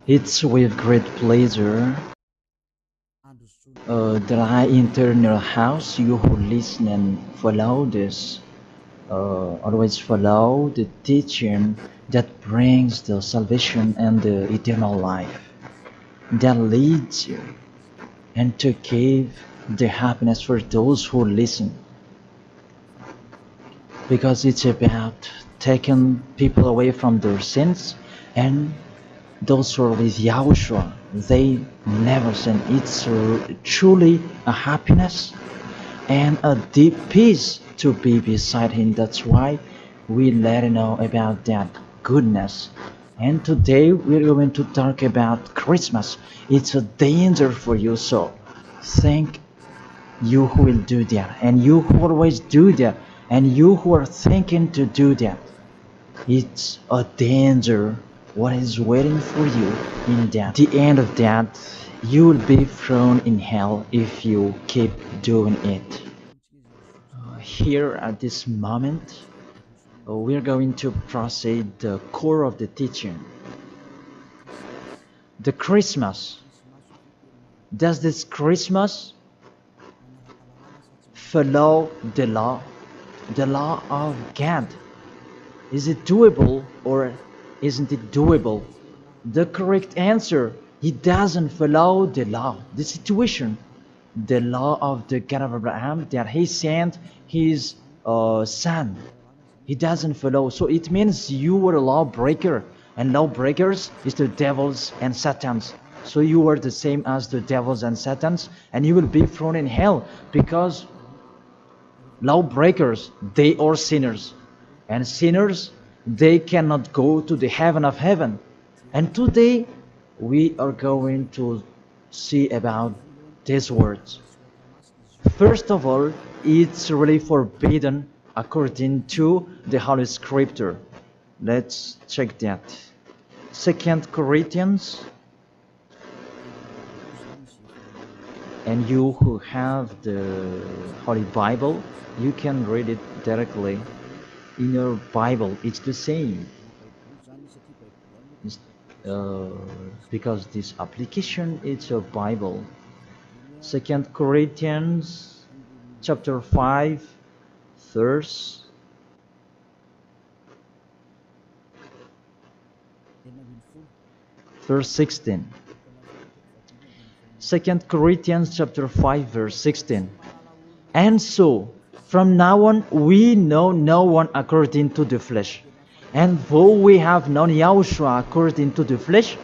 It's with great pleasure that I enter your house. You who listen and follow this, always follow the teaching that brings the salvation and the eternal life, that leads you and to give the happiness for those who listen. Because it's about taking people away from their sins, and those who are with Yahushua, they never sin. It's truly a happiness and a deep peace to be beside Him. That's why we let you know about that goodness. And today we're going to talk about Christmas. It's a danger for you, so thank you who will do that, and you who always do that, and you who are thinking to do that. It's a danger what is waiting for you in that. The end of that, you will be thrown in hell if you keep doing it. Here at this moment, we're going to proceed the core of the teaching. The Christmas. Does this Christmas follow the law of God? Is it doable or isn't it doable? The correct answer, he doesn't follow the law, the situation, the law of the God of Abraham that he sent his son. He doesn't follow. So it means you were a lawbreaker, and lawbreakers is the devils and satans. So you are the same as the devils and satans, and you will be thrown in hell, because lawbreakers, they are sinners, and sinners, they cannot go to the heaven of heaven. And today we are going to see about these words. First of all, it's really forbidden according to the Holy Scripture. Let's check that. 2 Corinthians, and you who have the Holy Bible, you can read it directly in your Bible. It's the same. Because this application, it's a Bible. 2 Corinthians chapter 5 verse 16. 2 Corinthians chapter 5 verse 16. And so from now on we know no one according to the flesh. And though we have known Yahushua according to the flesh,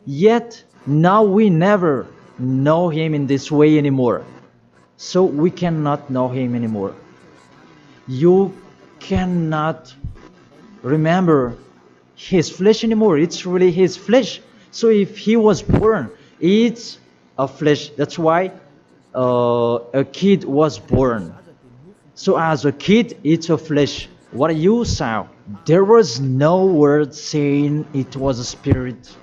yet now we never know him in this way anymore. So we cannot know him anymore. You cannot remember his flesh anymore. It's really his flesh. So if he was born, it's a flesh. That's why a kid was born. So as a kid, it's a flesh. What you saw, there was no word saying it was a spirit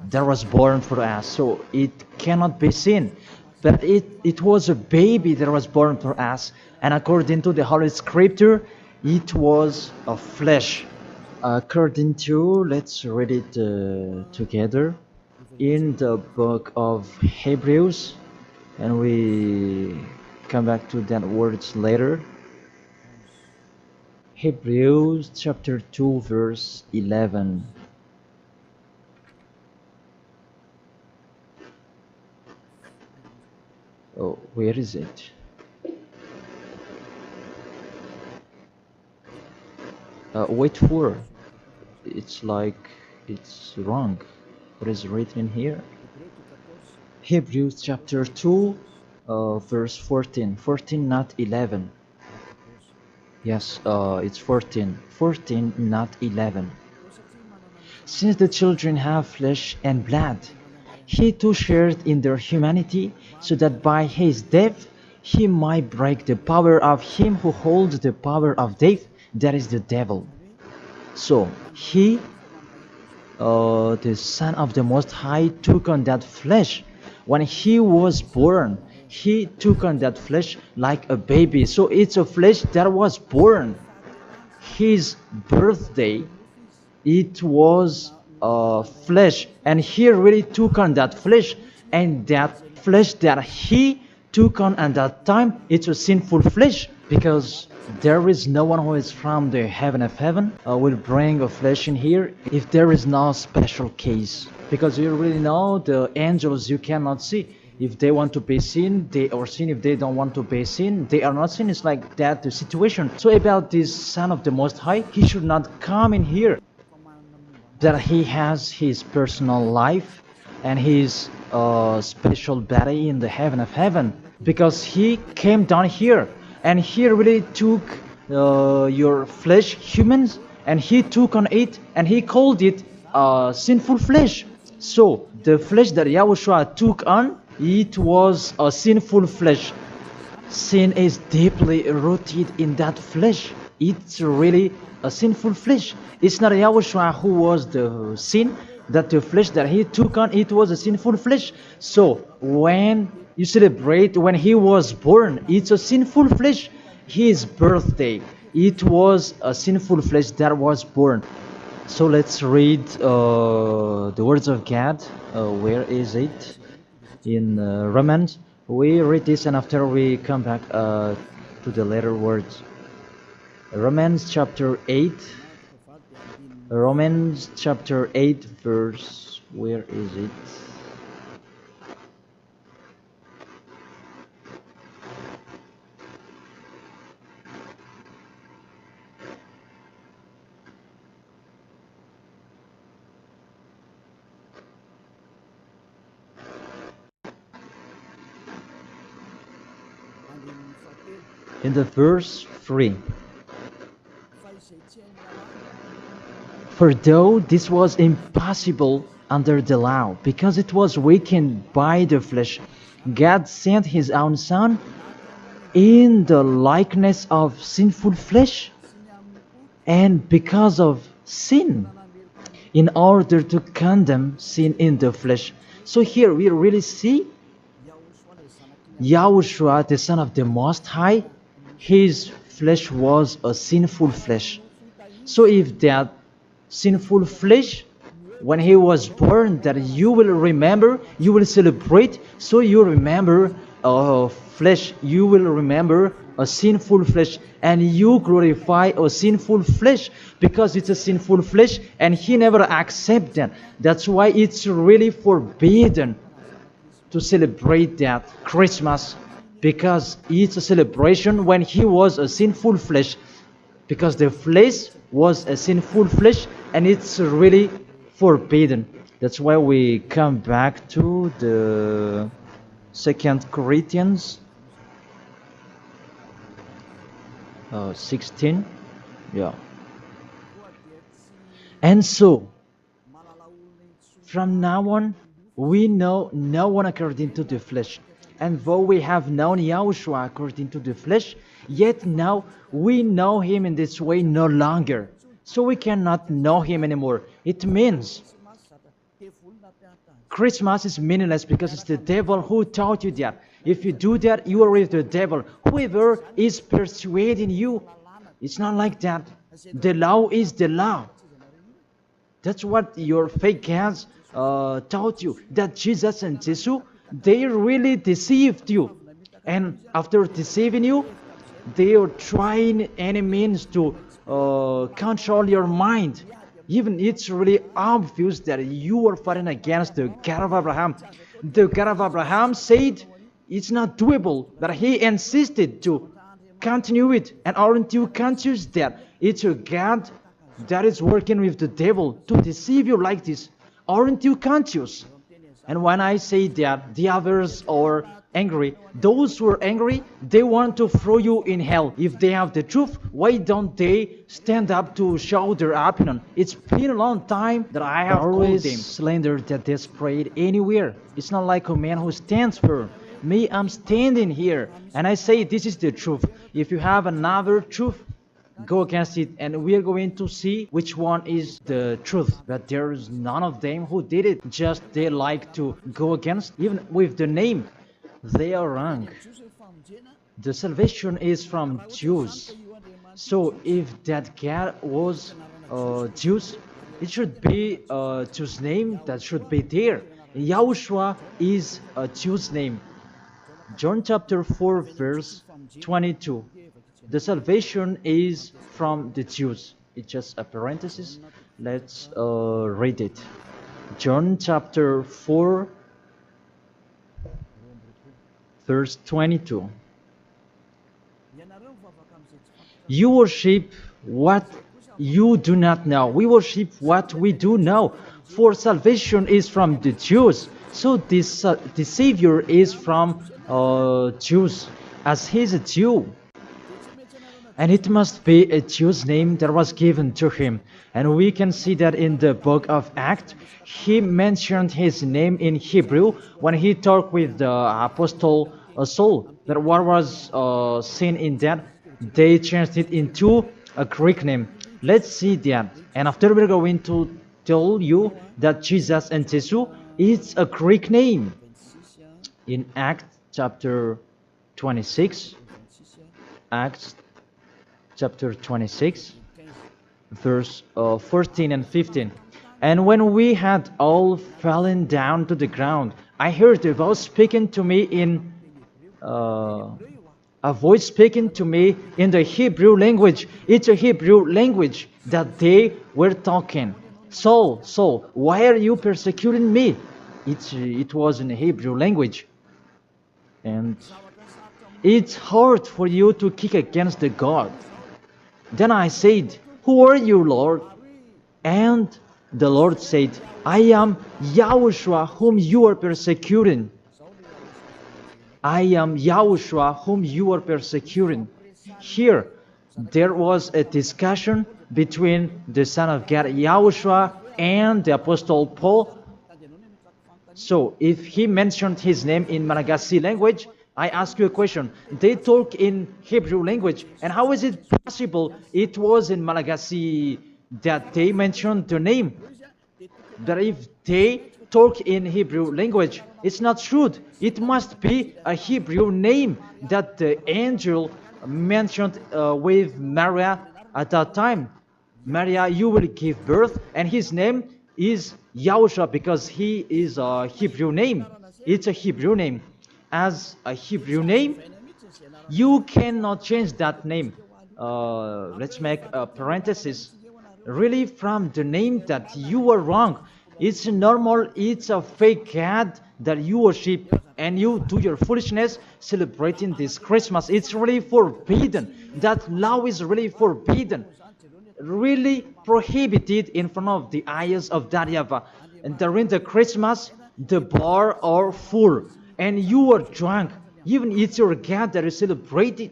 that was born for us. So it cannot be seen. But it was a baby that was born for us. And according to the Holy Scripture, it was a flesh. According to, let's read it together in the book of Hebrews, and we come back to that words later. Hebrews chapter 2 verse 11. Oh, where is it? Wait for. It's like it's wrong. What is written here? Hebrews chapter 2, verse 14. 14, not 11. Yes, it's 14. 14, not 11. Since the children have flesh and blood, he too shared in their humanity, so that by his death he might break the power of him who holds the power of death, that is the devil. So he, the Son of the Most High, took on that flesh. When he was born, he took on that flesh like a baby. So it's a flesh that was born. His birthday, it was flesh, and he really took on that flesh, and that flesh that he took on at that time, it's a sinful flesh, because there is no one who is from the heaven of heaven will bring a flesh in here if there is no special case, because you really know the angels you cannot see. If they want to be seen, they are seen. If they don't want to be seen, they are not seen. It's like that the situation. So about this Son of the Most High, he should not come in here, that he has his personal life and his special body in the heaven of heaven, because he came down here and he really took your flesh, humans, and he took on it and he called it sinful flesh. So the flesh that Yahushua took on, it was a sinful flesh. Sin is deeply rooted in that flesh. It's really a sinful flesh. It's not Yahushua who was the sin, that the flesh that he took on, it was a sinful flesh. So when you celebrate when he was born, it's a sinful flesh. His birthday, it was a sinful flesh that was born. So let's read the words of God. Where is it? In Romans. We read this and after we come back to the later words. Romans chapter 8. Romans chapter 8 verse, where is it? In the verse 3. For though this was impossible under the law, because it was weakened by the flesh, God sent his own Son in the likeness of sinful flesh, and because of sin, in order to condemn sin in the flesh. So here we really see Yahushua, the Son of the Most High, his flesh was a sinful flesh. So if that sinful flesh, when he was born, that you will remember, you will celebrate, so you remember flesh, you will remember a sinful flesh, and you glorify a sinful flesh, because it's a sinful flesh and he never accepts that. That's why it's really forbidden to celebrate that Christmas, because it's a celebration when he was a sinful flesh, because the flesh was a sinful flesh and it's really forbidden. That's why we come back to the 2 Corinthians 16. Yeah. And so from now on we know no one according to the flesh. And though we have known Yahushua according to the flesh, yet now we know him in this way no longer. So we cannot know him anymore. It means Christmas is meaningless because it's the devil who taught you that. If you do that, you are with the devil. Whoever is persuading you, it's not like that. The law is the law. That's what your fake gods taught you. That Jesus and Jesus, they really deceived you. And after deceiving you, they are trying any means to control your mind. Even it's really obvious that you are fighting against the God of Abraham. The God of Abraham said it's not doable, but he insisted to continue it. And aren't you conscious that it's a God that is working with the devil to deceive you like this? Aren't you conscious? And when I say that the others are angry, those who are angry, they want to throw you in hell. If they have the truth, why don't they stand up to show their opinion? It's been a long time that I have always called them slander that they spread anywhere. It's not like a man who stands firm. Me, I'm standing here and I say this is the truth. If you have another truth, go against it, and we are going to see which one is the truth. But there is none of them who did it. Just they like to go against, even with the name. They are wrong. The salvation is from Jews. So if that God was Jews, It should be a Jew's name that should be there. Yahushua is a Jew's name. John chapter 4 verse 22. The salvation is from the Jews. It's just a parenthesis. Let's read it. John chapter 4 verse 22. You worship what you do not know. We worship what we do know. For salvation is from the Jews. So this the Savior is from Jews, as he's a Jew. And it must be a Jew's name that was given to him. And we can see that in the book of Acts, he mentioned his name in Hebrew when he talked with the apostle Saul. That what was seen in that, they changed it into a Greek name. Let's see that. And after we're going to tell you that Jesus and Jesus is a Greek name. In Acts chapter 26, Acts chapter 26, verse 14 and 15. And when we had all fallen down to the ground, I heard a voice speaking to me in the Hebrew language. It's a Hebrew language that they were talking. Saul, Saul, why are you persecuting me? It was in a Hebrew language. And it's hard for you to kick against the God. Then I said, who are you, Lord? And the Lord said, I am Yahushua whom you are persecuting. I am Yahushua whom you are persecuting. Here, there was a discussion between the Son of God, Yahushua, and the Apostle Paul. So, if he mentioned his name in Malagasy language, I ask you a question. They talk in Hebrew language, and how is it possible it was in Malagasy that they mentioned the name? That if they talk in Hebrew language, it's not true. It must be a Hebrew name that the angel mentioned with Maria at that time. Maria, you will give birth, and his name is Yahushua because he is a Hebrew name. It's a Hebrew name. As a Hebrew name, you cannot change that name. Let's make a parenthesis. Really, from the name that you are wrong. It's normal, it's a fake God that you worship and you do your foolishness celebrating this Christmas. It's really forbidden. That law is really forbidden. Really prohibited in front of the eyes of that YAHVAH. And during the Christmas, the bar are full. And you are drunk. Even it's your God that is celebrated.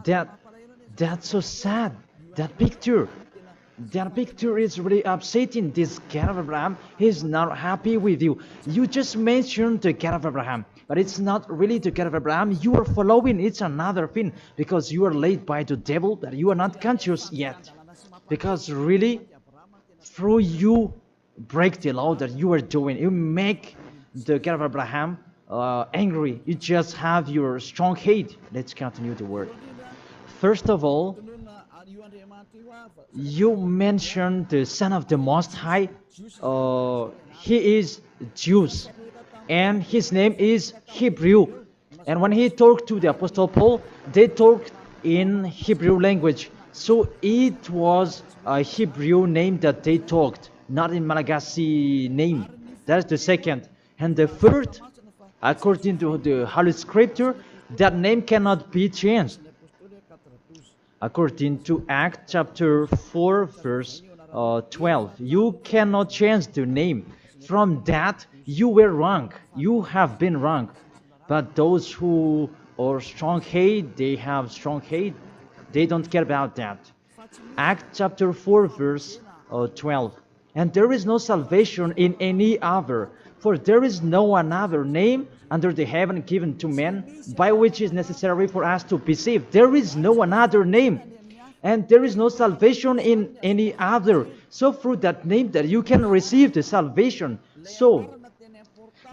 That's so sad. That picture is really upsetting. This God of Abraham is not happy with you. You just mentioned the God of Abraham, but it's not really the God of Abraham you are following. It's another thing because you are led by the devil that you are not conscious yet. Because really, through you break the law that you are doing, you make the God of Abraham angry. You just have your strong hate. Let's continue the word. First of all, you mentioned the Son of the Most High. He is Jews, and his name is Hebrew. And when he talked to the Apostle Paul, they talked in Hebrew language. So it was a Hebrew name that they talked, not in Malagasy name. That's the second. And the third, according to the Holy Scripture, that name cannot be changed. According to Acts chapter 4 verse 12, you cannot change the name. From that, you were wrong. You have been wrong. But those who are strong hate, they have strong hate. They don't care about that. Acts chapter 4 verse 12. And there is no salvation in any other, for there is no another name under the heaven given to men by which is necessary for us to be saved. There is no another name, and there is no salvation in any other. So through that name that you can receive the salvation. So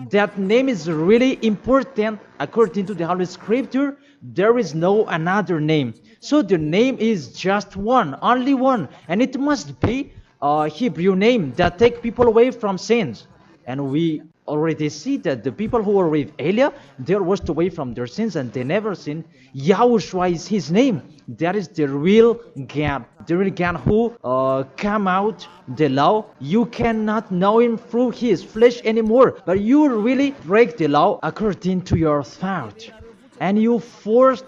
that name is really important according to the Holy Scripture. There is no another name. So the name is just one, only one, and it must be Hebrew name that take people away from sins. And we already see that the people who were with Elia, they were washed away from their sins and they never sinned. Yahushua is his name. That is the real God. The real God who come out the law. You cannot know him through his flesh anymore. But you really break the law according to your thought. And you forced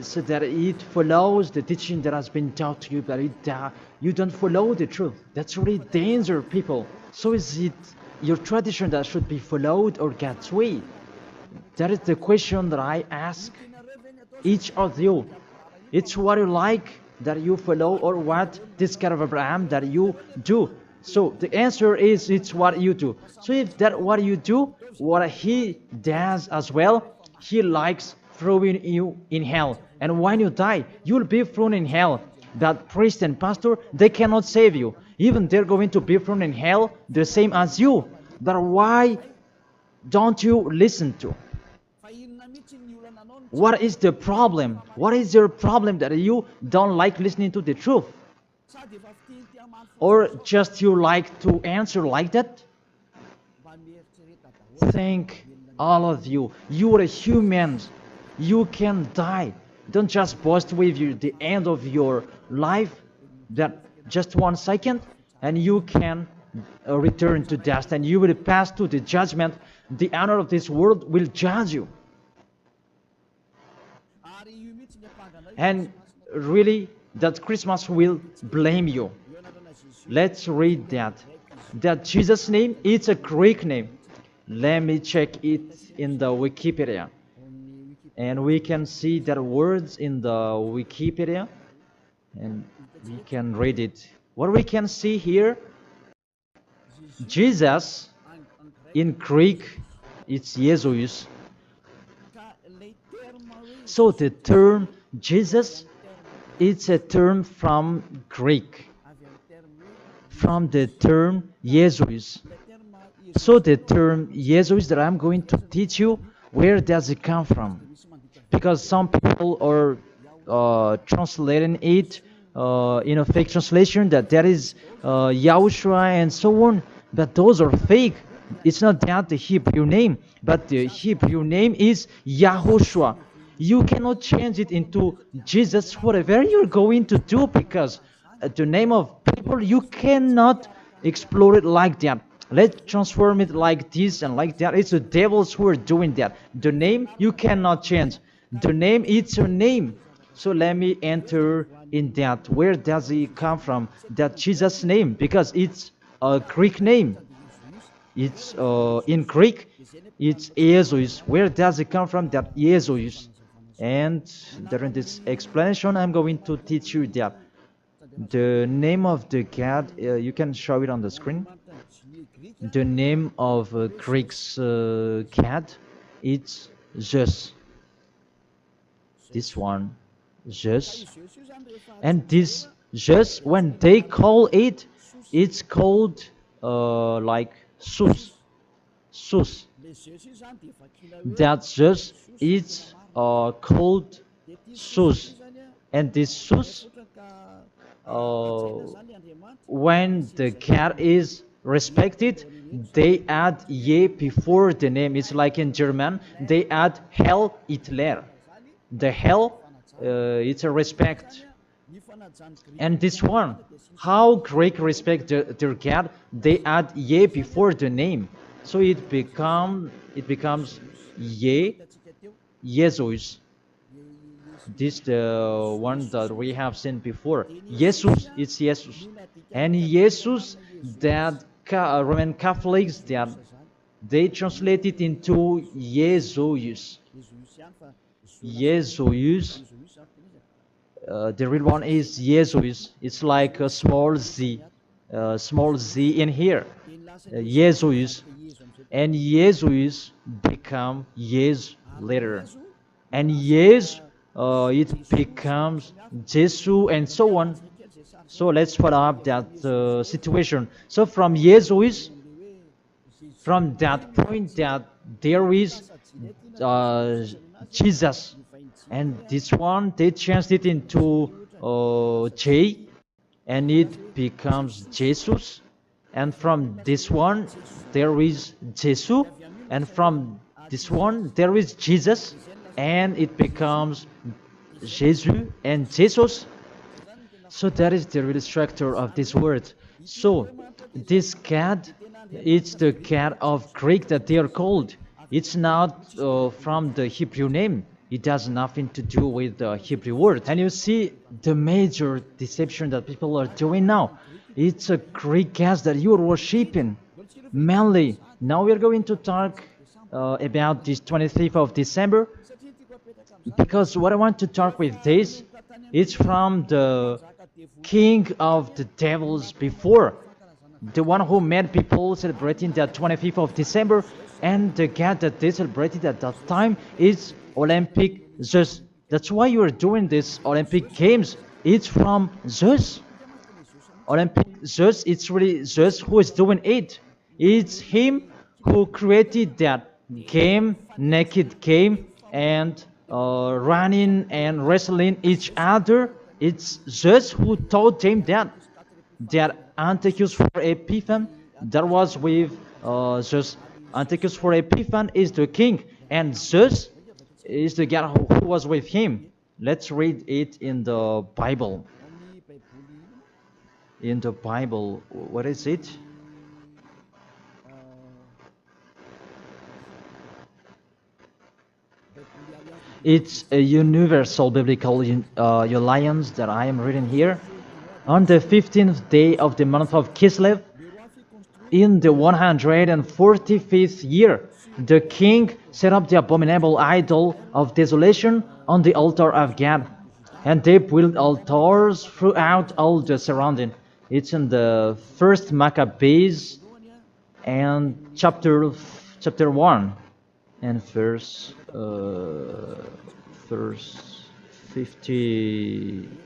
so that it follows the teaching that has been taught to you, but you don't follow the truth. That's really danger, people. So is it your tradition that should be followed or God's way? That is the question that I ask each of you. It's what you like that you follow or what this God of Abraham that you do. So the answer is it's what you do. So if that what you do, what he does as well, he likes throwing you in hell. And when you die, you'll be thrown in hell. That priest and pastor, they cannot save you. Even they're going to be thrown in hell the same as you. But why don't you listen to? What is the problem? What is your problem that you don't like listening to the truth? Or just you like to answer like that? Think all of you. You are humans. You can die. Don't just boast with you the end of your life, that just 1 second, and you can return to dust, and you will pass to the judgment. The honor of this world will judge you. And really, that Christmas will blame you. Let's read that. That Jesus' name, it's a Greek name. Let me check it in the Wikipedia. And we can see that words in the Wikipedia. And we can read it. What we can see here, Jesus, in Greek, it's Jesus. So the term Jesus, it's a term from Greek, from the term Jesus. So the term Jesus that I'm going to teach you, where does it come from? Because some people are translating it in a fake translation that is YAHOSHUA and so on, but those are fake. It's not that the Hebrew name, but the Hebrew name is YAHOSHUA. You cannot change it into Jesus, whatever you're going to do, because the name of people, you cannot explore it like that. Let's transform it like this and like that. It's the devils who are doing that. The name, you cannot change. The name, it's your name. So let me enter in that. Where does it come from? That Jesus name, because it's a Greek name. It's in Greek, it's Jesus. Where does it come from? That Jesus. And during this explanation, I'm going to teach you that the name of the God, you can show it on the screen. The name of Greek's God, it's Zeus. This one, Zeus. And this Zeus, when they call it, it's called like Sus. Sus. That Zeus, it's called Sus. And this Sus, when the God is respected, they add ye before the name. It's like in German, they add Hell Hitler. The hell, it's a respect. And this one, how Greek respect their God, they add ye before the name. So it becomes ye, Jesus. This the one that we have seen before. Jesus, it's Jesus. And Jesus, that Roman Catholics, that they translate it into Jesus. Jesus. The real one is Jesus. It's like a small z in here. Jesus. And Jesus become Yes later. And Yes, it becomes Jesus and so on. So let's follow up that situation. So from Jesus, from that point that there is Jesus, and this one they changed it into J, and it becomes Jesus. And from this one, there is Jesus. And from this one, there is Jesus. And it becomes Jesus and Jesus. So that is the real structure of this word. So this cat, it's the cat of Greek that they are called. It's not from the Hebrew name. It has nothing to do with the Hebrew word. And you see the major deception that people are doing now. It's a Greek cat that you are worshipping. Mainly, now we are going to talk about this 25th of December, because what I want to talk with this, it's from the king of the devils before, the one who made people celebrating the 25th of December, and the god that they celebrated at that time is Olympic Zeus. That's why you are doing this Olympic Games. It's from Zeus. Olympic Zeus, it's really Zeus who is doing it. It's him who created that game, naked game, and running and wrestling each other. It's Zeus who taught them that Antiochus for Epiphan, that was with Zeus. Antiochus for Epiphan is the king, and Zeus is the god who was with him. Let's read it in the Bible. In the Bible, what is it? It's a universal biblical alliance that I am reading here. On the 15th day of the month of Kislev, in the 145th year, the king set up the abominable idol of desolation on the altar of God, and they built altars throughout all the surrounding. It's in the first Maccabees and chapter 1 and verse 57.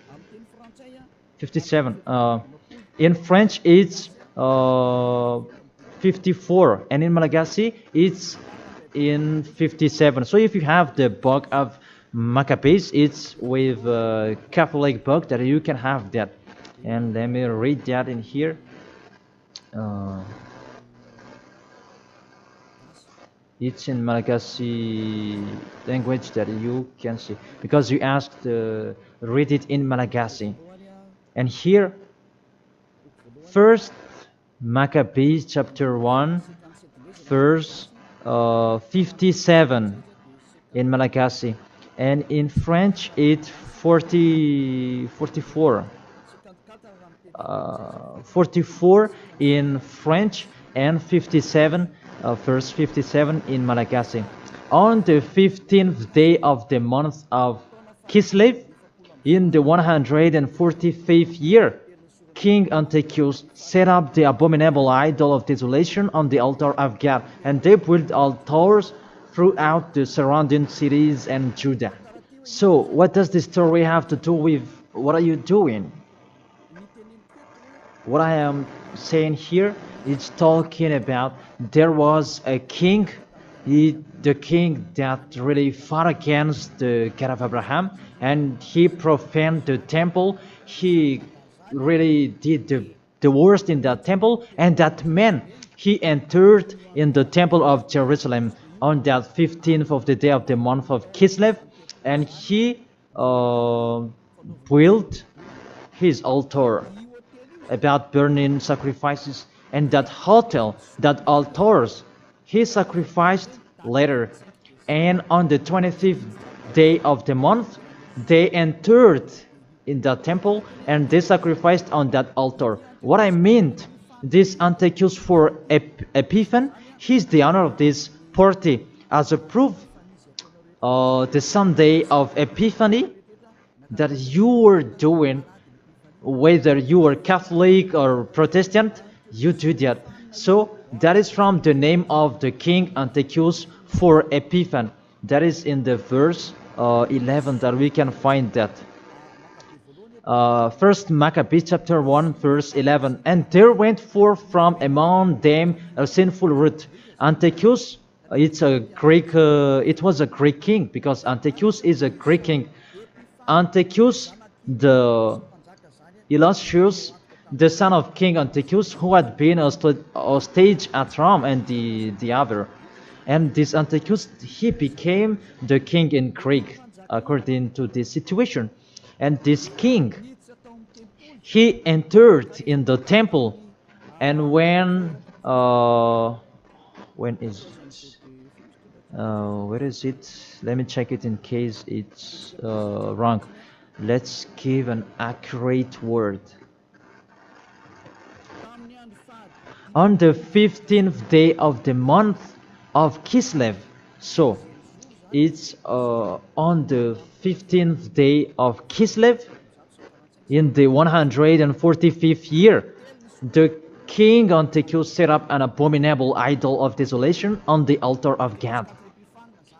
In French, it's 54, and in Malagasy, it's in 57. So if you have the book of Maccabees, it's with a Catholic book that you can have that. And let me read that in here. It's in Malagasy language that you can see, because you asked read it in Malagasy. And here, first Maccabees chapter 1, verse 57 in Malagasy, and in French it's 44 in French, and 57 verse 57 in Malagasy. On the 15th day of the month of Kislev, in the 145th year, King Antiochus set up the abominable idol of desolation on the altar of God, and they built altars throughout the surrounding cities and Judah. So, what does this story have to do with what are you doing? What I am saying here is talking about there was a king, the king that really fought against the God of Abraham, and he profaned the temple. He really did the worst in that temple, and that man, he entered in the temple of Jerusalem on that 15th of the day of the month of Kislev, and he built his altar about burning sacrifices, and that hotel, that altars, he sacrificed later. And on the 25th day of the month, they entered in the temple and they sacrificed on that altar. What I mean, this Antiochus for Epiphan, he's the owner of this party. As a proof, the Sunday of Epiphany that you were doing, whether you are Catholic or Protestant, you do that. So that is from the name of the king Antiochus for Epiphan. That is in the verse 11 that we can find that. First Maccabees chapter 1 verse 11. And there went forth from among them a sinful root. Antiochus, it was a Greek king, because Antiochus is a Greek king. Antiochus, the Illustrious, the son of King Antiochus, who had been a stage at Rome and the other. And this Antiochus, he became the king in Greek, according to this situation. And this king, he entered in the temple, and when is where is it? Let me check it in case it's wrong. Let's give an accurate word. On the 15th day of the month of Kislev. So it's on the 15th day of Kislev in the 145th year. The king Antiochus set up an abominable idol of desolation on the altar of God.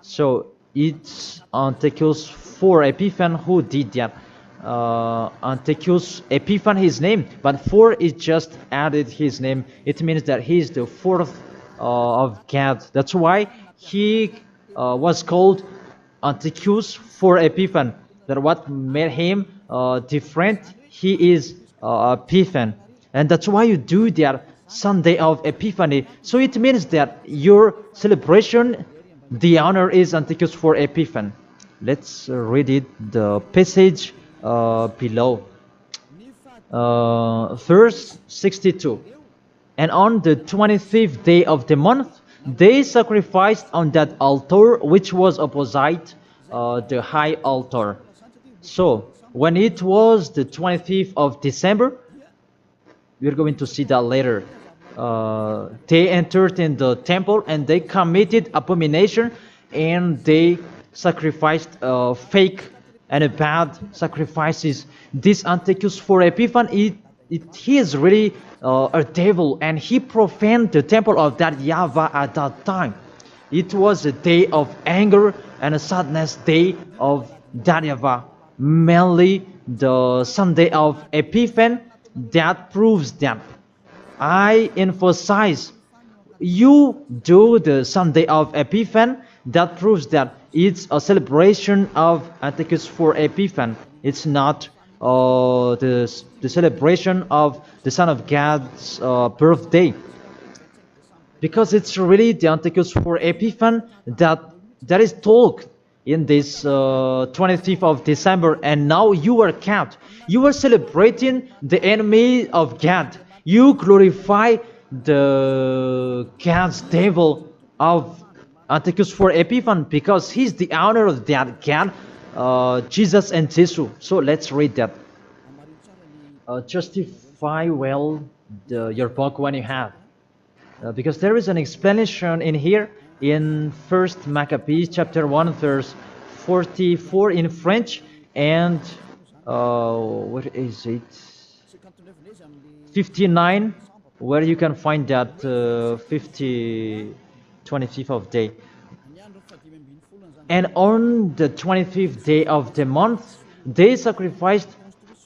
So it's Antiochus for Epiphan who did that. Antiochus Epiphan his name, but for it just added his name. It means that he is the fourth of God. That's why he was called Antiochus for Epiphan. That what made him different. He is Epiphan, and that's why you do that Sunday of Epiphany. So it means that your celebration, the honor is Antiochus for Epiphan. Let's read it, the passage below. Verse 62. And on the 25th day of the month, they sacrificed on that altar which was opposite the high altar. So when it was the 25th of December, we're going to see that later. They entered in the temple and they committed abomination, and they sacrificed fake and bad sacrifices. This Antiochus for Epiphan, he is really a devil, and he profaned the temple of that YAHVAH at that time. It was a day of anger and a sadness day of that YAHVAH. Mainly the Sunday of Epiphan, that proves that. I emphasize, you do the Sunday of Epiphan, that proves that it's a celebration of Antiochus for Epiphan. It's not the celebration of the Son of God's birthday. Because it's really the Antiochus for Epiphan that is told in this 25th of December, and now you are kept. You are celebrating the enemy of God. You glorify the God's devil of Antiochus for Epiphan, because he's the honor of that God, Jesus and Jesus. So let's read that. Justify well your book when you have. Because there is an explanation in here in 1st Maccabees chapter 1 verse 44 in French, and what is it, 59, where you can find that 25th of day. And on the 25th day of the month, they sacrificed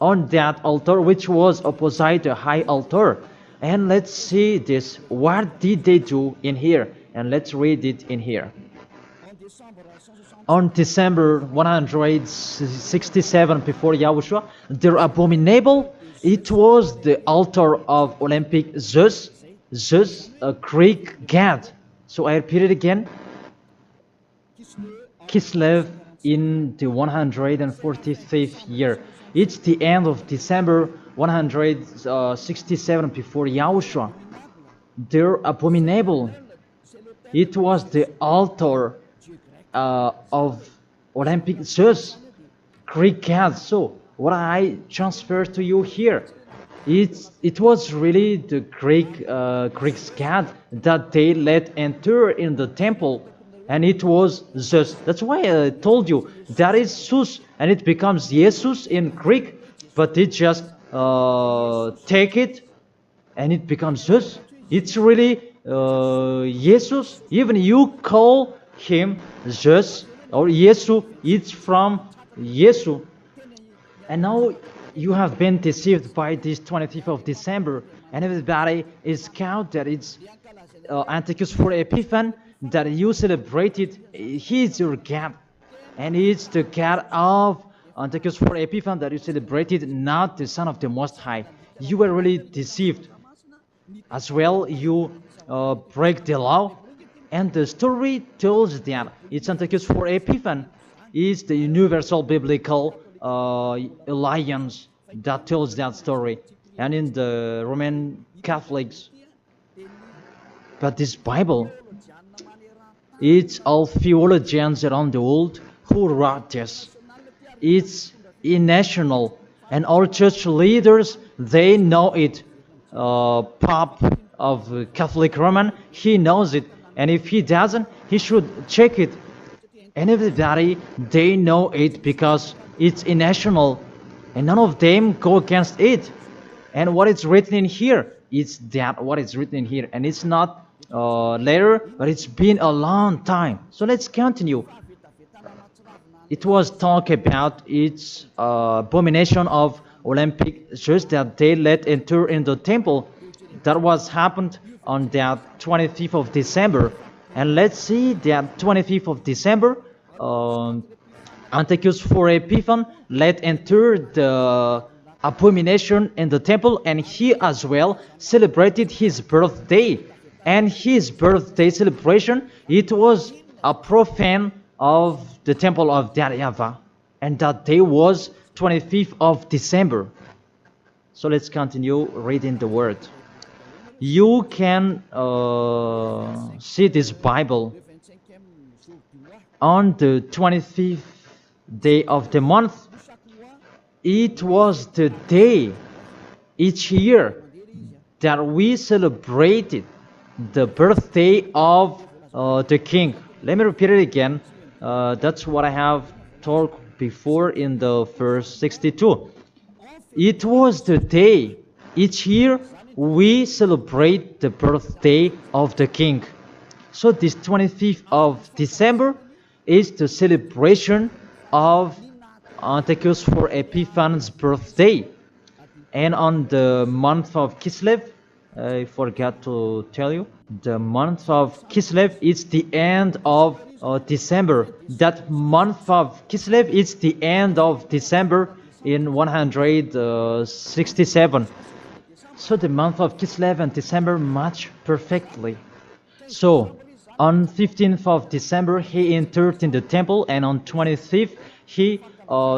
on that altar which was opposite the high altar. And let's see this. What did they do in here? And let's read it in here. On December 167 before Yahushua, their abominable, it was the altar of Olympic Zeus, a Greek god. So I repeat it again. Kislev in the 145th year. It's the end of December 167 before Yahushua. Their abominable, it was the altar of Olympic Zeus, Greek god. So what I transfer to you here, it was really the Greek god that they let enter in the temple, and it was Zeus. That's why I told you that is Zeus, and it becomes Jesus in Greek, but it just take it and it becomes Zeus. It's really Jesus. Even you call him Zeus or Yesu, it's from Yesu. And now you have been deceived by this 25th of December, and everybody is count that it's Antiochus for Epiphan, that you celebrated. He is your God, and it's the God of Antiochus for Epiphan that you celebrated not the Son of the Most High. You were really deceived. As well, you break the law. And the story tells that it's Antiochus for Epiphan is the universal biblical alliance that tells that story. And in the Roman Catholics, but this Bible, it's all theologians around the world who wrote this. It's national, and all church leaders, they know it. Pope of Catholic Roman, he knows it, and if he doesn't, he should check it. And everybody, they know it because it's national, and none of them go against it. And what is written in here, it's that what is written in here, and it's not later, but it's been a long time. So let's continue. It was talk about its abomination of Olympic church that they let enter in the temple. That was happened on that 25th of December. And let's see that 25th of December, Antiochus for Epiphan let enter the abomination in the temple, and he as well celebrated his birthday. And his birthday celebration, it was a profane of the temple of YAHVAH, and that day was 25th of December. So let's continue reading the word. You can see this Bible on the 25th day of the month. It was the day each year that we celebrated the birthday of the king. Let me repeat it again. That's what I have talked before in the verse 62. It was the day each year we celebrate the birthday of the king. So this 25th of December is the celebration of Antiochus for Epiphan's birthday. And on the month of Kislev, I forgot to tell you, the month of Kislev is the end of December. That month of Kislev is the end of December in 167. So the month of Kislev and December match perfectly. So on 15th of December he entered in the temple, and on 25th he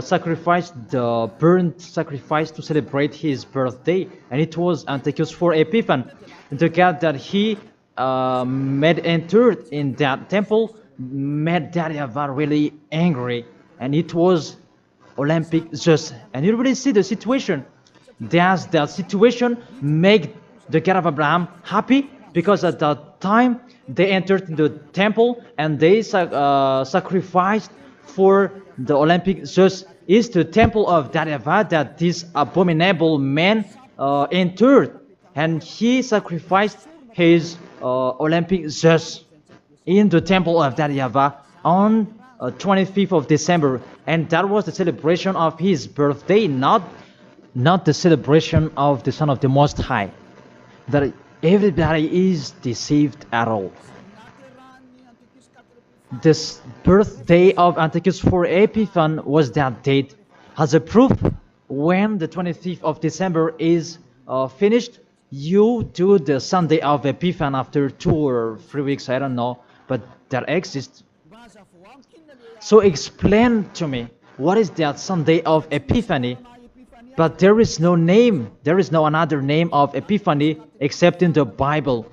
sacrificed the burnt sacrifice to celebrate his birthday, and it was Antiochus for Epiphan. The God that he made entered in that temple made YAHVAH really angry, and it was Olympic Zeus. And you really see the situation. Does that situation make the God of Abraham happy? Because at that time they entered in the temple and they sacrificed for the Olympic Zeus. Is the temple of YAHVAH that this abominable man entered, and he sacrificed his Olympic Zeus in the temple of YAHVAH on 25th of December, and that was the celebration of his birthday, not the celebration of the Son of the Most High. That everybody is deceived at all. This birthday of Antiochus for Epiphan was that date. As a proof, when the 25th of December is finished, you do the Sunday of Epiphan after 2 or 3 weeks, I don't know, but that exists. So explain to me, what is that Sunday of Epiphany? But there is no name, there is no another name of Epiphany except in the Bible.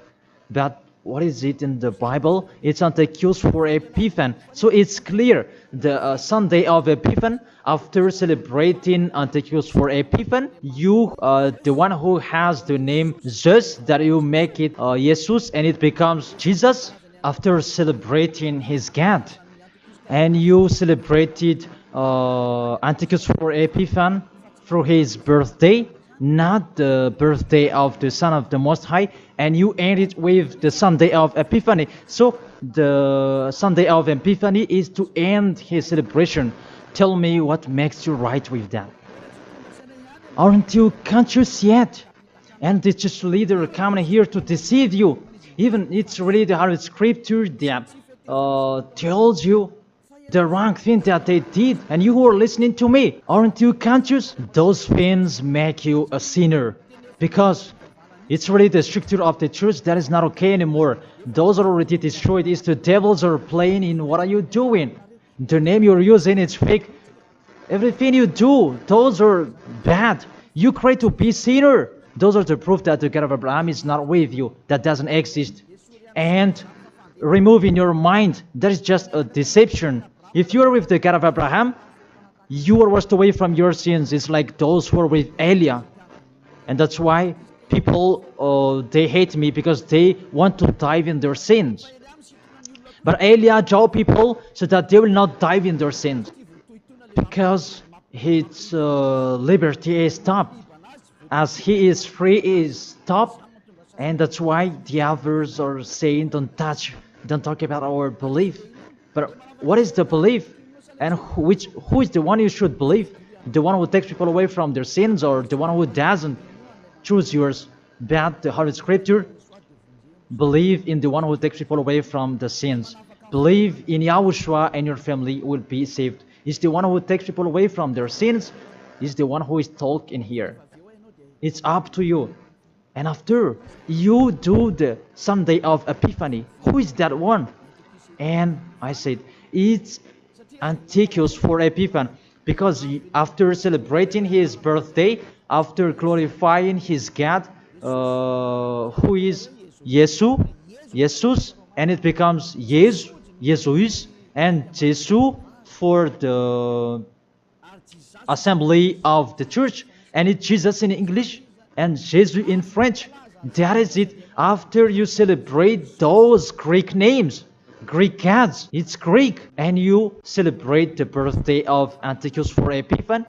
But what is it in the Bible? It's Antiochus for Epiphan. So it's clear, the Sunday of Epiphan, after celebrating Antiochus for Epiphan, you, the one who has the name Zeus, that you make it Jesus, and it becomes Jesus, after celebrating his God. And you celebrated Antiochus for Epiphan through his birthday, not the birthday of the Son of the Most High, and you end it with the Sunday of Epiphany. So the Sunday of Epiphany is to end his celebration. Tell me what makes you right with that. Aren't you conscious yet? And the church leader coming here to deceive you. Even it's really the Holy Scripture that tells you the wrong thing that they did, and you who are listening to me, aren't you conscious? Those things make you a sinner, because it's really the structure of the church that is not okay anymore. Those are already destroyed. It's the devils are playing in. What are you doing? The name you're using is fake. Everything you do, those are bad. You cry to be sinner. Those are the proof that the God of Abraham is not with you. That doesn't exist. And remove in your mind, that is just a deception. If you are with the God of Abraham, you are washed away from your sins. It's like those who are with Eliah. And that's why people, they hate me, because they want to dive in their sins. But Eliah told people so that they will not dive in their sins, because his liberty is stopped. As he is free, he is stopped. And that's why the others are saying, don't talk about our belief. But what is the belief? And who is the one you should believe? The one who takes people away from their sins, or the one who doesn't? Choose yours. But the Holy Scripture, believe in the one who takes people away from the sins. Believe in Yahushua, and your family will be saved. It's the one who takes people away from their sins. Is the one who is talking here. It's up to you. And after you do the Sunday of Epiphany, who is that one? And I said, it's Antiochus for Epiphany, because after celebrating his birthday, after glorifying his God, who is Jesus, and it becomes Jesus, and Jesus for the assembly of the church, and it's Jesus in English and Jesus in French. That is it. After you celebrate those Greek names, Greek gods, it's Greek, and you celebrate the birthday of Antiochus for Epiphany,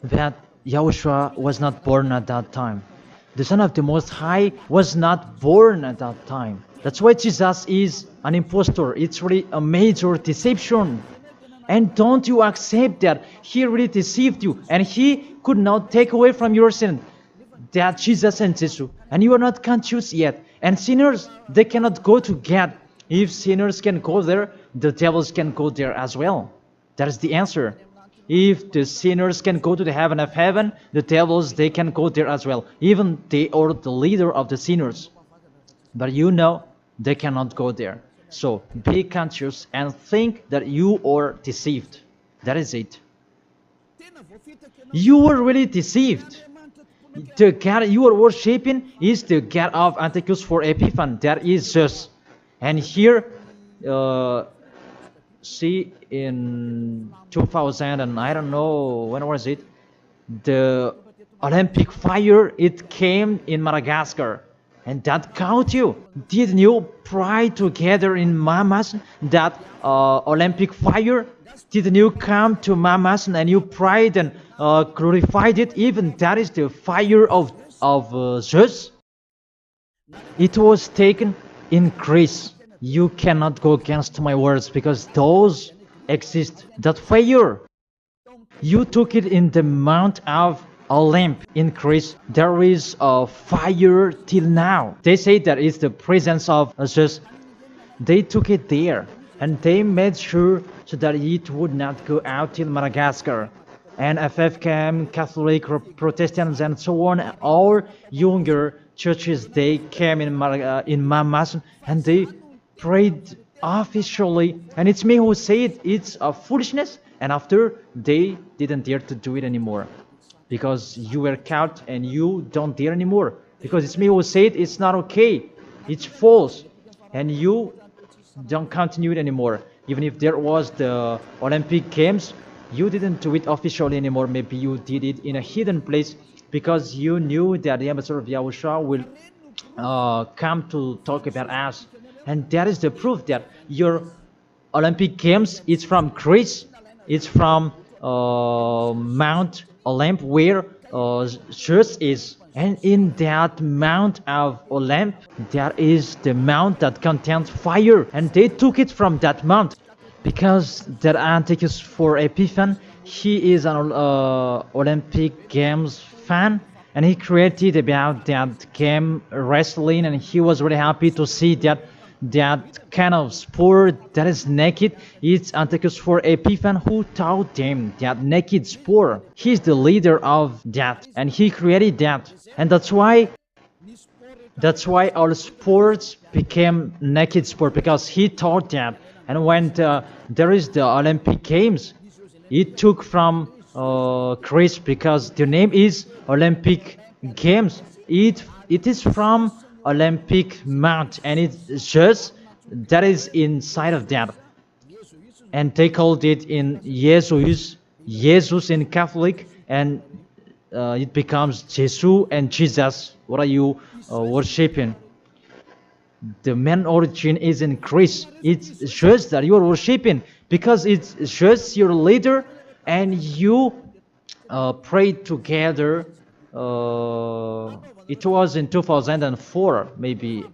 that Yahushua was not born at that time. The Son of the Most High was not born at that time. That's why Jesus is an impostor. It's really a major deception. And don't you accept that he really deceived you, and he could not take away from your sin. That Jesus and Jesus, and you are not conscious yet. And sinners, they cannot go to God. If sinners can go there, the devils can go there as well. That is the answer. If the sinners can go to the heaven of heaven, the devils, they can go there as well. Even they are the leader of the sinners. But you know, they cannot go there. So be conscious and think that you are deceived. That is it. You were really deceived. The God you are worshipping is the God of Antiochus for Epiphany. That is Zeus. And here, see, in 2000, and I don't know, when was it? The Olympic fire, it came in Madagascar. And that caught you. Didn't you pray together in Mamas that Olympic fire? Didn't you come to Mamas and you prayed and glorified it? Even that is the fire of Zeus. It was taken in Greece. You cannot go against my words, because those exist. That fire, you took it in the Mount of Olymp in Greece. There is a fire till now. They say that it's the presence of Zeus. They took it there, and they made sure so that it would not go out till Madagascar. And FFKM, Catholic, Protestants, and so on, all younger churches, they came in Mamas, and they prayed officially. And it's me who said it's a foolishness, and after they didn't dare to do it anymore. Because you were caught and you don't dare anymore. Because it's me who said it's not okay. It's false. And you don't continue it anymore. Even if there was the Olympic Games, you didn't do it officially anymore. Maybe you did it in a hidden place, because you knew that the ambassador of Yahushua will come to talk about us. And that is the proof that your Olympic Games, it's from Greece. It's from Mount Olymp, where Zeus is. And in that Mount of Olymp, there is the mount that contains fire. And they took it from that mount, because that Antiochus for Epiphany, he is an Olympic Games fan, and he created about that game wrestling, and he was really happy to see that that kind of sport that is naked. It's Antiochus for Epiphan who taught them that naked sport. He's the leader of that, and he created that, and that's why all sports became naked sport, because he taught that. And when there is the Olympic Games, it took from Greece, because the name is Olympic Games. It is from Olympic Mount, and it's just that is inside of that, and they called it in Jesus in Catholic, and it becomes Jesus and Jesus. What are you worshiping? The main origin is in Greece. It's just that you are worshiping because it's just your leader, and you pray together. It was in 2004 maybe,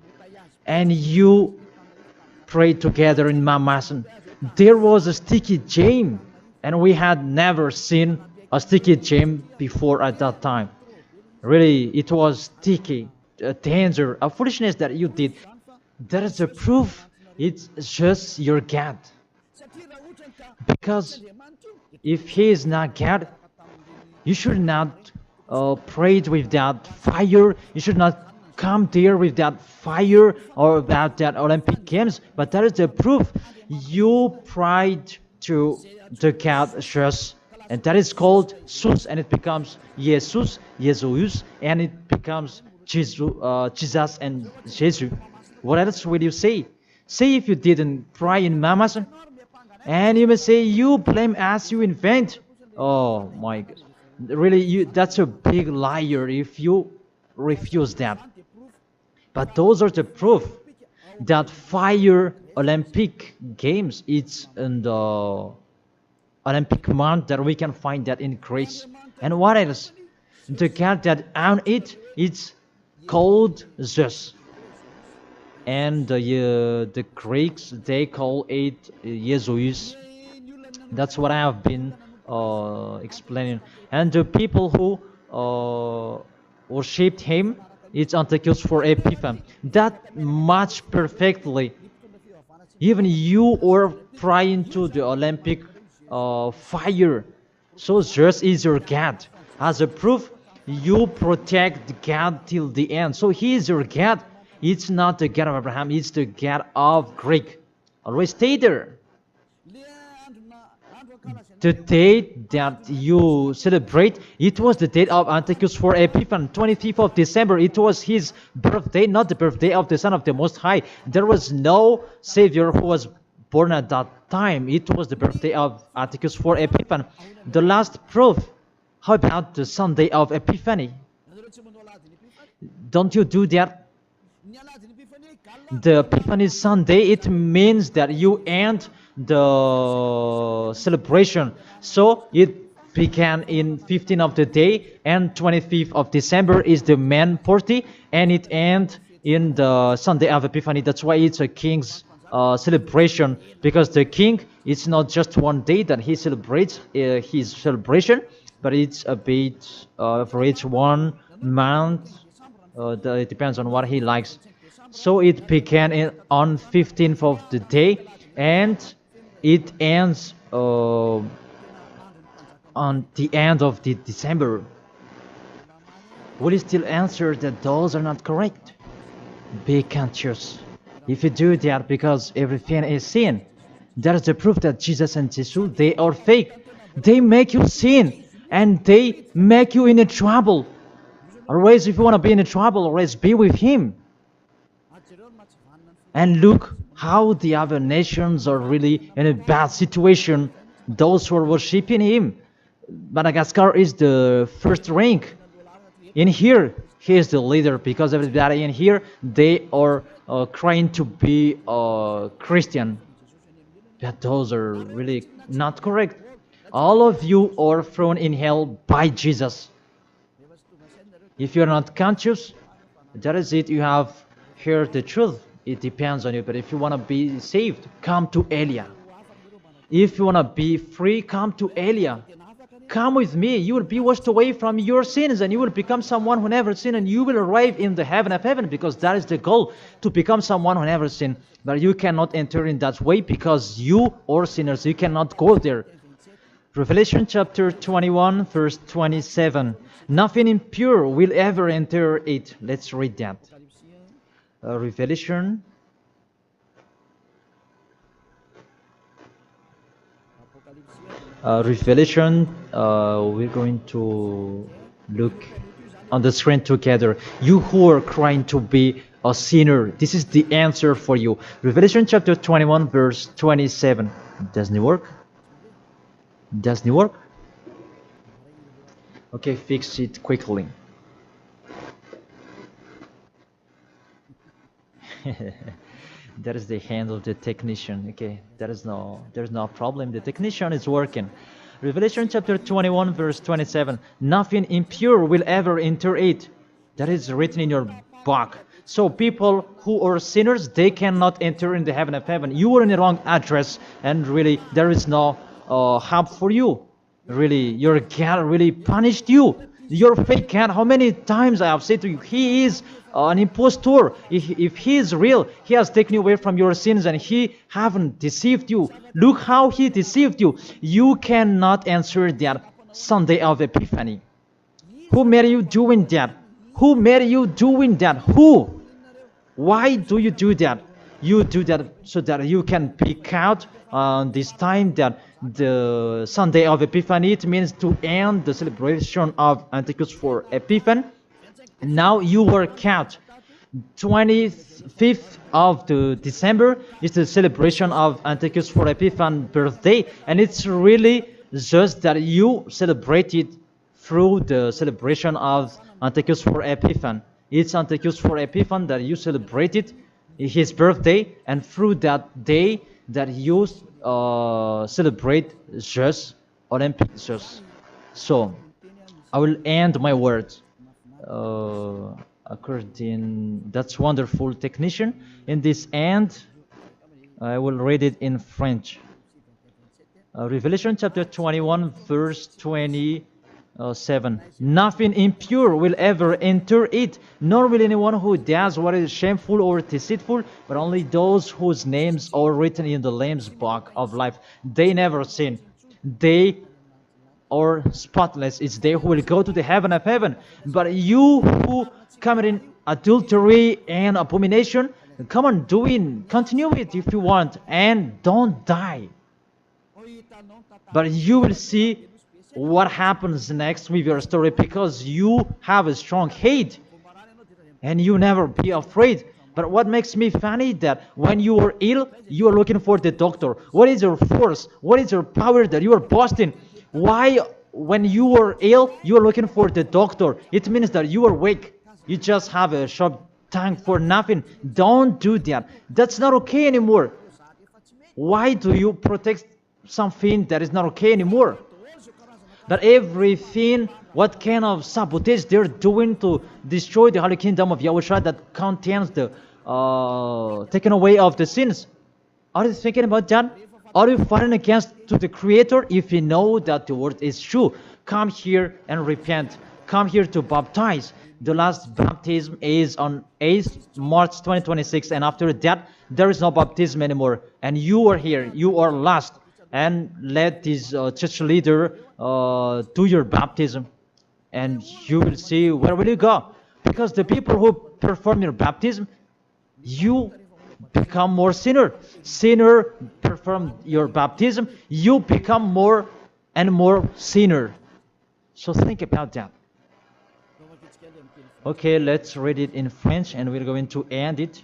and you pray together in Mamasan. There was a sticky jam, and we had never seen a sticky jam before at that time. Really, it was sticky, a danger, a foolishness that you did. That is a proof it's just your God. Because if He is not God, you should not pray with that fire. You should not come there with that fire or about that Olympic Games. But that is the proof you prayed to the God just, and that is called Jesus, and it becomes Jesus, and it becomes Jesus and Jesus. What else will you say? Say if you didn't pray in Mamasan, and you may say you blame us, you invent. Oh my God. Really, that's a big liar if you refuse that. But those are the proof that fire Olympic Games, it's in the Olympic month that we can find that in Greece. And what else? The God that owned it, it's called Zeus. And the Greeks, they call it Jesus. That's what I have been explaining. And the people who worshipped him, it's Antiochus for Epiphan. That match perfectly. Even you are praying to the Olympic fire. So Zeus is your God. As a proof, you protect God till the end. So He is your God. It's not the God of Abraham, it's the God of Greek. Always stay there. The date that you celebrate, it was the date of Antiochus for Epiphan, 25th of December. It was his birthday, not the birthday of the Son of the Most High. There was no Savior who was born at that time. It was the birthday of Antiochus for Epiphan. The last proof, how about the Sunday of Epiphany? Don't you do that? The Epiphany Sunday, it means that you end the celebration. So it began in 15th of the day, and 25th of December is the main party, and it ends in the Sunday of Epiphany. That's why it's a king's celebration, because the king, it's not just one day that he celebrates his celebration, but it's a bit for each 1 month. It depends on what he likes. So it began on 15th of the day, and it ends on the end of the December. Will you still answer that those are not correct? Be conscious. If you do that, because everything is sin, that is the proof that Jesus and Jesus, they are fake. They make you sin, and they make you in a trouble. Always, if you want to be in a trouble, always be with Him. And look how the other nations are really in a bad situation. Those who are worshipping Him. Madagascar is the first rank. In here, he is the leader, because everybody in here, they are trying to be Christian. But those are really not correct. All of you are thrown in hell by Jesus. If you're not conscious, that is it. You have heard the truth. It depends on you. But if you want to be saved, come to Elia. If you want to be free, come to Elia. come with me. You will be washed away from your sins, and you will become someone who never sinned, and you will arrive in the heaven of heaven, because that is the goal, to become someone who never sinned. But you cannot enter in that way, because you are sinners. You cannot go there. Revelation chapter 21, verse 27. Nothing impure will ever enter it. Let's read that. Revelation. We're going to look on the screen together. You who are crying to be a sinner, this is the answer for you. Revelation chapter 21, verse 27. Doesn't it work? Doesn't it work? Okay, fix it quickly. That is the hand of the technician. Okay, there's no problem. The technician is working. Revelation chapter 21, verse 27. Nothing impure will ever enter it. That is written in your book. So people who are sinners, they cannot enter in the heaven of heaven. You are in the wrong address, and really there is no help for you. Really, your God really punished you. Your fake God, how many times I have said to you, he is an impostor. If he is real, he has taken you away from your sins, and he haven't deceived you. Look how he deceived you. You cannot answer that Sunday of Epiphany. Who made you doing that? Who made you doing that? Who? Why do you do that? You do that so that you can pick out this time that the Sunday of Epiphany, it means to end the celebration of Antichus for Epiphan. Now you work out. 25th of the December is the celebration of Antichus for Epiphan birthday, and it's really just that you celebrate it through the celebration of Antichus for Epiphan. It's Antichus for Epiphan that you celebrate it, his birthday, and through that day that you celebrate just Olympic just. So I will end my words according. That's wonderful, technician. In this end, I will read it in French. Revelation chapter 21, verse 27. Nothing impure will ever enter it, nor will anyone who does what is shameful or deceitful, but only those whose names are written in the Lamb's book of life. They never sin. They are spotless. It's they who will go to the heaven of heaven. But you who commit adultery and abomination, come on, continue it if you want, and don't die. But you will see what happens next with your story, because you have a strong hate and you never be afraid. But what makes me funny that when you are ill, you are looking for the doctor. What is your force? What is your power that you are boasting? Why, when you are ill, you are looking for the doctor? It means that you are weak. You just have a sharp tongue for nothing. Don't do that. That's not okay anymore. Why do you protect something that is not okay anymore? That everything, what kind of sabotage they're doing to destroy the Holy Kingdom of YAHOSHUAH that contains the taken away of the sins. Are you thinking about that? Are you fighting against to the Creator? If you know that the word is true, come here and repent. Come here to baptize. The last baptism is on 8th March 2026, and after that, there is no baptism anymore. And you are here. You are lost. And let this church leader do your baptism, and you will see where will you go. Because the people who perform your baptism, you become more sinner. Sinner perform your baptism, you become more and more sinner. So think about that. Okay, let's read it in French, and we're going to end it.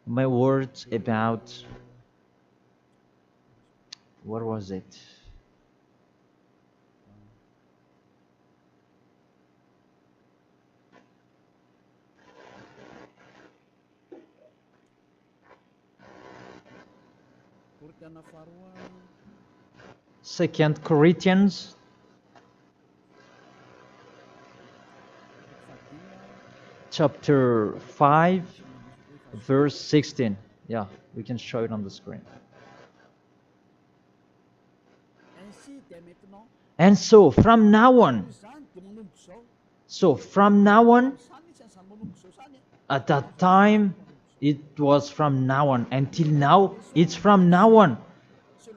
My words about, what was it? Second Corinthians chapter 5 verse 16. Yeah, we can show it on the screen. And so from now on, at that time, it was from now on. Until now, it's from now on.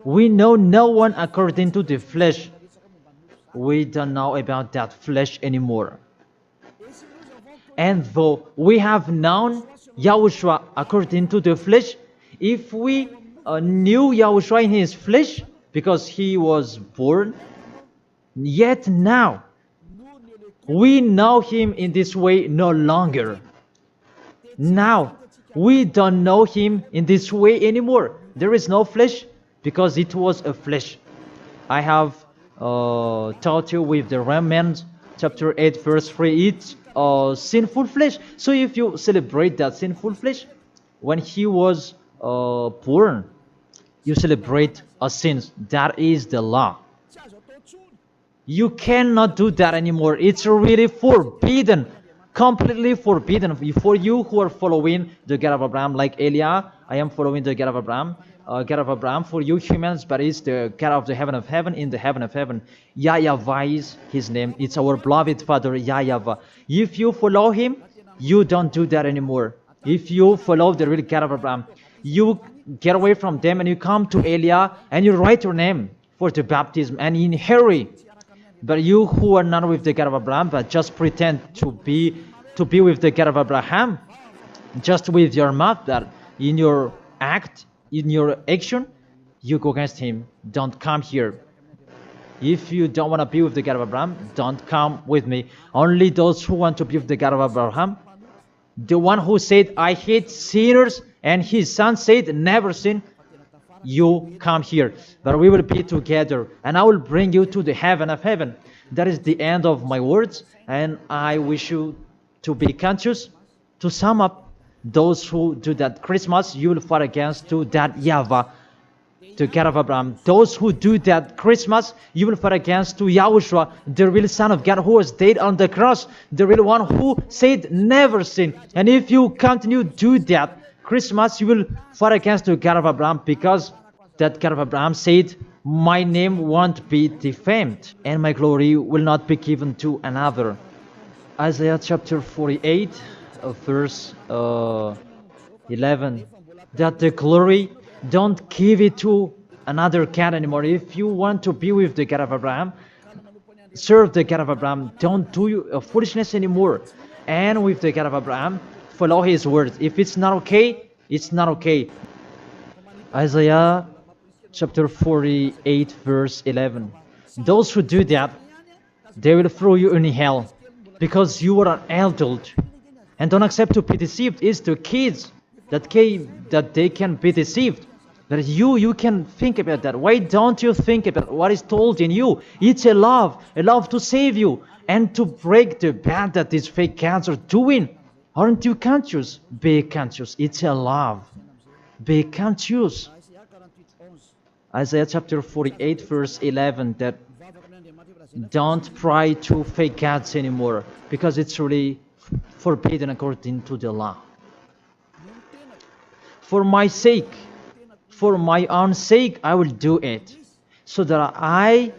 We know no one according to the flesh. We don't know about that flesh anymore. And though we have known Yahushua according to the flesh, if we knew Yahushua in his flesh, because he was born, yet now we know him in this way no longer. Now we don't know him in this way anymore. There is no flesh because it was a flesh. I have taught you with the Romans chapter 8 verse 3, it's sinful flesh. So if you celebrate that sinful flesh, when he was born, you celebrate a sin. That is the law. You cannot do that anymore. It's really forbidden, completely forbidden. For you who are following the God of Abraham, like Elia, I am following the God of Abraham. God of Abraham, for you humans, but it's the God of the heaven of heaven, in the heaven of heaven. YAHVAH is his name. It's our beloved Father, YAHVAH. If you follow him, you don't do that anymore. If you follow the real God of Abraham, you get away from them and you come to Elia and you write your name for the baptism and in hurry. But you who are not with the God of Abraham, but just pretend to be with the God of Abraham, just with your mouth, that in your act, in your action, you go against him. Don't come here. If you don't want to be with the God of Abraham, don't come with me. Only those who want to be with the God of Abraham, the one who said, I hate sinners, and his son said, never sin, you come here. But we will be together, and I will bring you to the heaven of heaven. That is the end of my words, and I wish you to be conscious. To sum up, those who do that Christmas, you will fight against to that YAHVAH, to God of Abraham. Those who do that Christmas, you will fight against to YAHOSHUA, the real Son of God who was dead on the cross, the real one who said never sin. And if you continue to do that Christmas, you will fight against the God of Abraham, because that God of Abraham said, my name won't be defamed and my glory will not be given to another. Isaiah chapter 48 verse 11, that the glory, don't give it to another God anymore. If you want to be with the God of Abraham, serve the God of Abraham, don't do foolishness anymore. And with the God of Abraham, follow his words. If it's not okay, it's not okay. Isaiah chapter 48 verse 11, those who do that, they will throw you in hell, because you are an adult and don't accept to be deceived. It's the kids that they can be deceived. But you can think about that. Why don't you think about what is told in you? It's a love to save you and to break the bad that these fake gods are doing. Aren't you conscious? Be conscious. It's a love. Be conscious. Isaiah chapter 48 verse 11, that don't pray to fake gods anymore, because it's really forbidden according to the law. For my sake, for my own sake, I will do it, so that I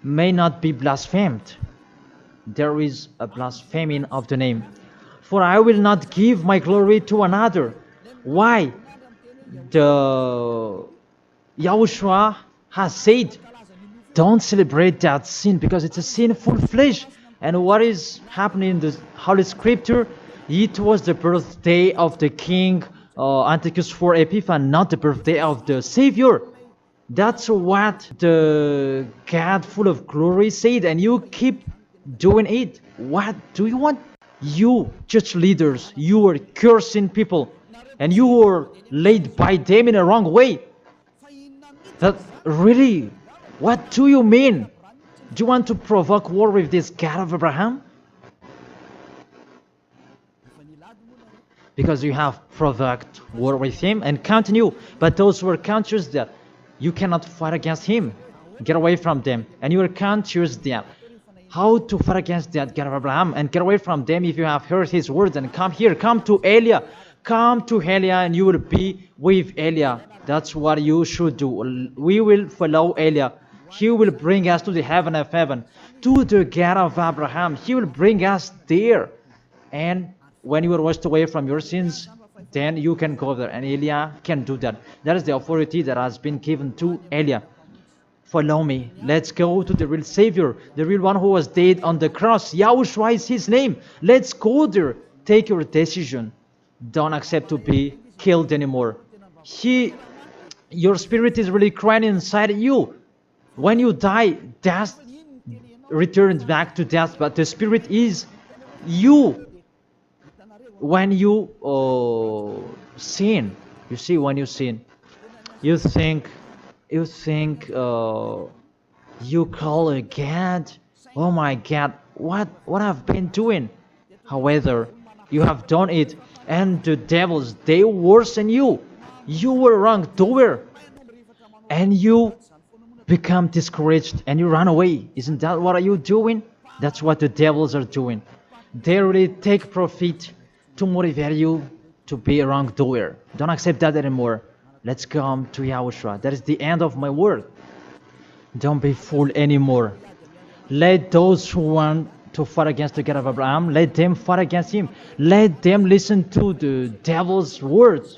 may not be blasphemed. There is a blaspheming of the name. For I will not give my glory to another. Why? The YAHOSHUA has said, don't celebrate that sin, because it's a sinful flesh. And what is happening in the Holy Scripture? It was the birthday of the king Antiochus IV Epiphanes, not the birthday of the Savior. That's what the God full of glory said, and you keep doing it. What do you want? You church leaders, you are cursing people, and you are led by them in a wrong way. That really, what do you mean? Do you want to provoke war with this God of Abraham? Because you have provoked war with him and continue. But those who are conscious that you cannot fight against him, get away from them. And you are conscious that how to fight against that God of Abraham and get away from them. If you have heard his words, and come here, come to Elia. Come to Elia and you will be with Elia. That's what you should do. We will follow Elia. He will bring us to the heaven of heaven, to the God of Abraham. He will bring us there. And when you are washed away from your sins, then you can go there. And Elijah can do that. That is the authority that has been given to Elijah. Follow me. Let's go to the real Savior, the real one who was dead on the cross. Yahushua is his name. Let's go there. Take your decision. Don't accept to be killed anymore. Your spirit is really crying inside you. When you die, death returns back to death, but the spirit is you. When you sin, you see, when you sin, you think you call a God, oh my God, what I've been doing. However, you have done it, and the devils, they worsen you. You were wrongdoer, and you become discouraged, and you run away. Isn't that what are you doing? That's what the devils are doing. They really take profit to motivate you to be a wrongdoer. Don't accept that anymore. Let's come to Yahushua. That is the end of my word. Don't be fooled anymore. Let those who want to fight against the God of Abraham, let them fight against him. Let them listen to the devil's words.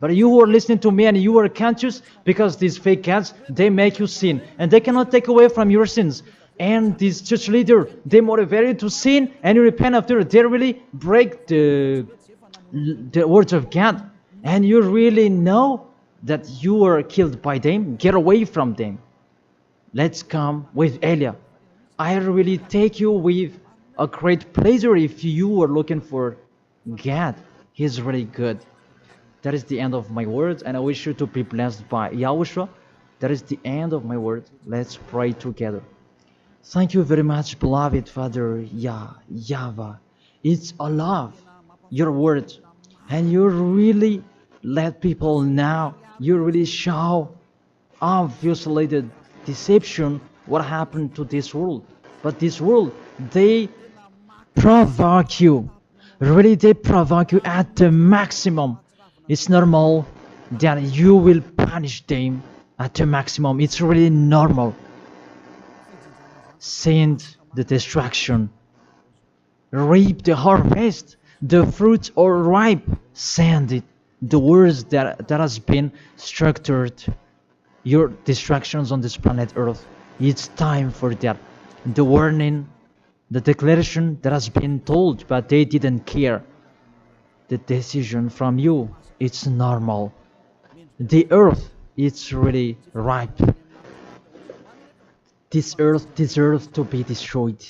But you who are listening to me and you are conscious, because these fake gods, they make you sin. And they cannot take away from your sins. And this church leader, they motivate you to sin, and you repent after. They really break the words of God. And you really know that you were killed by them. Get away from them. Let's come with Elia. I really take you with a great pleasure if you were looking for God. He's really good. That is the end of my words, and I wish you to be blessed by Yahushua. That is the end of my words. Let's pray together. Thank you very much, beloved Father YAHVAH. It's a love, your words, and you really let people know. You really show obviously the deception what happened to this world. But this world, they provoke you. Really, they provoke you at the maximum. It's normal that you will punish them at the maximum. It's really normal. Send the destruction. Reap the harvest. The fruits are ripe. Send it. The words that has been structured. Your distractions on this planet Earth. It's time for that. The warning, the declaration that has been told, but they didn't care. The decision from you, it's normal. The earth, it's really ripe. This earth deserves to be destroyed.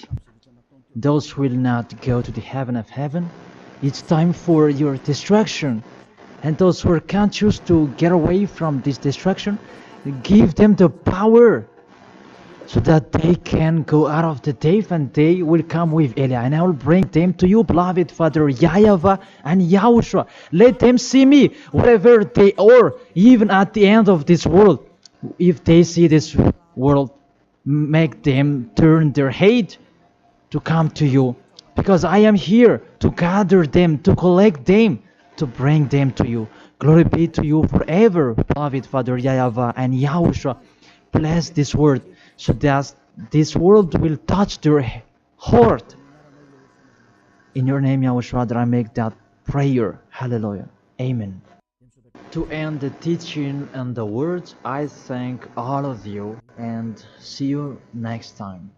Those who will not go to the heaven of heaven, it's time for your destruction. And those who are conscious to get away from this destruction, give them the power so that they can go out of the cave, and they will come with Elia. And I will bring them to you, beloved Father YAHVAH and Yahushua. Let them see me wherever they are, even at the end of this world. If they see this world, make them turn their head to come to you. Because I am here to gather them, to collect them, to bring them to you. Glory be to you forever, beloved Father YAHVAH and Yahushua. Bless this word, so that this world will touch their heart. In your name, Yahushua, that I make that prayer. Hallelujah. Amen. To end the teaching and the words, I thank all of you, and see you next time.